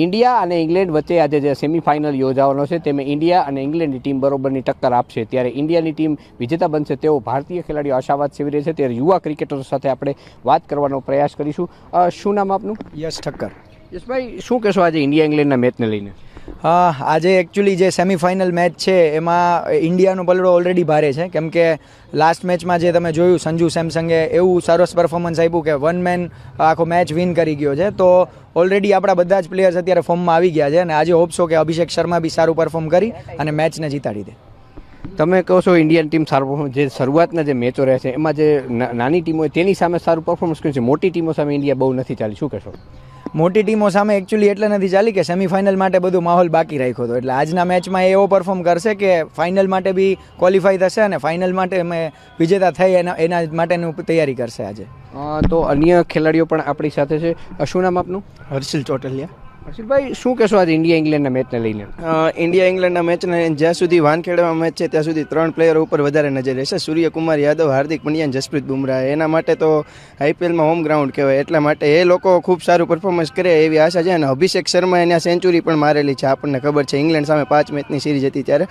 India અને England વચ્ચે આજે જે સેમીફાઇનલ યોજાવાનો છે તેમાં ઇન્ડિયા અને ઇંગ્લેન્ડની ટીમ બરોબરની ટક્કર આપશે ત્યારે ઇન્ડિયાની ટીમ વિજેતા બનશે તેવો ભારતીય ખેલાડીઓ આશાવાદ સેવી રહી છે ત્યારે યુવા ક્રિકેટરો સાથે આપણે વાત કરવાનો પ્રયાસ કરીશું. શું નામ આપનું? યશ ઠક્કર. યશભાઈ, શું કહેશો આજે ઇન્ડિયા ઇંગ્લેન્ડના મેચને લઈને? આજે એકચ્યુઅલી જે સેમિફાઇનલ મેચ છે એમાં ઇન્ડિયાનો પલડો ઓલરેડી ભારે છે, કેમ કે લાસ્ટ મેચમાં જે તમે જોયું સંજુ સેમસંગે એવું સરસ પરફોર્મન્સ આપ્યું કે વન મેન આખો મેચ વિન કરી ગયો છે. તો ઓલરેડી આપણા બધા જ પ્લેયર્સ અત્યારે ફોર્મમાં આવી ગયા છે અને આજે હોપસો કે અભિષેક શર્મા બી સારું પરફોર્મ કરી અને મેચને જીતાડી દે. તમે કહો છો ઇન્ડિયન ટીમ સારું જે શરૂઆતના જે મેચો રહે છે એમાં જે નાની ટીમ હોય તેની સામે સારું પરફોર્મન્સ કર્યું છે, મોટી ટીમો સામે ઇન્ડિયા બહુ નથી ચાલી, શું કહેશો? મોટી ટીમો સામે એકચ્યુઅલી એટલે નથી ચાલી કે સેમિફાઇનલ માટે બધું માહોલ બાકી રાખ્યો હતો, એટલે આજના મેચમાં એવો પરફોર્મ કરશે કે ફાઇનલ માટે બી ક્વોલિફાય થશે અને ફાઇનલ માટે અમે વિજેતા થઈ એના માટેની તૈયારી કરશે આજે. તો અન્ય ખેલાડીઓ પણ આપણી સાથે છે. શું નામ આપનું? હર્ષિલ ચોટલિયા. હર્ષિલભાઈ, શું કહેશો આજે ઇન્ડિયા ઇંગ્લેન્ડના મેચને લઈને? ઇન્ડિયા ઇંગ્લેન્ડના મેચને જ્યાં સુધી વાનખેડામાં મેચ છે ત્યાં સુધી 3 પ્લેયરો ઉપર વધારે નજર રહેશે: સૂર્યકુમાર યાદવ, હાર્દિક પંડ્યા, જસપ્રીત બુમરાહ. એના માટે તો આઈપીએલમાં હોમ ગ્રાઉન્ડ કહેવાય, એટલા માટે એ લોકો ખૂબ સારું પરફોર્મન્સ કરે એવી આશા છે. અને અભિષેક શર્માએ એના સેન્ચુરી પણ મારેલી છે, આપણને ખબર છે. ઇંગ્લેન્ડ સામે 5 મેચની સિરીઝ હતી ત્યારે,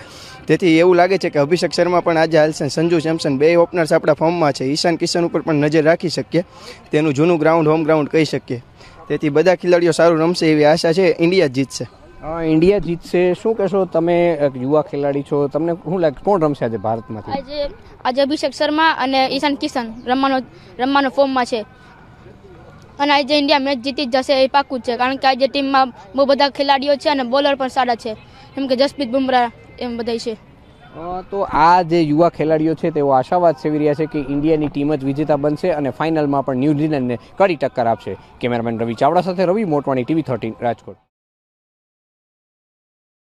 તેથી એવું લાગે છે કે અભિષેક શર્મા પણ આજે હાલશે. સંજુ સેમસન, બે ઓપનર્સ આપણા ફોર્મમાં છે. ઈશાન કિશન ઉપર પણ નજર રાખી શકીએ, તેનું જૂનું ગ્રાઉન્ડ હોમ ગ્રાઉન્ડ કહી શકીએ. તેથી બધા ખેલાડીઓ સારું રમશે એવી આશા છે. ઇન્ડિયા જીતશે. ઇન્ડિયા જીતશે. શું કહેશો? તમે યુવા ખેલાડી છો, તમને શું લાગે કોણ રમશે આજે ભારતમાંથી? આજે અભિષેક શર્મા અને ઈશાન કિશન રમવાનો ફોર્મમાં છે અને આજે ઇન્ડિયા મેચ જીતી જ જશે એ પાક્કું જ છે, કારણ કે આજે ટીમમાં બહુ બધા ખેલાડીઓ છે અને બોલર પણ સારા છે, જેમ કે જસપ્રીત બુમરાહ એમ બધા છે. તો આ જે યુવા ખેલાડીઓ છે તેઓ આશાવાદ સેવી રહ્યા છે કે ઇન્ડિયાની ટીમ જ વિજેતા બનશે અને ફાઇનલમાં પણ ન્યૂઝીલેન્ડને કડી ટક્કર આપશે. કેમેરામેન રવિ ચાવડા સાથે રવિ મોટવાણી, TV 13 રાજકોટ.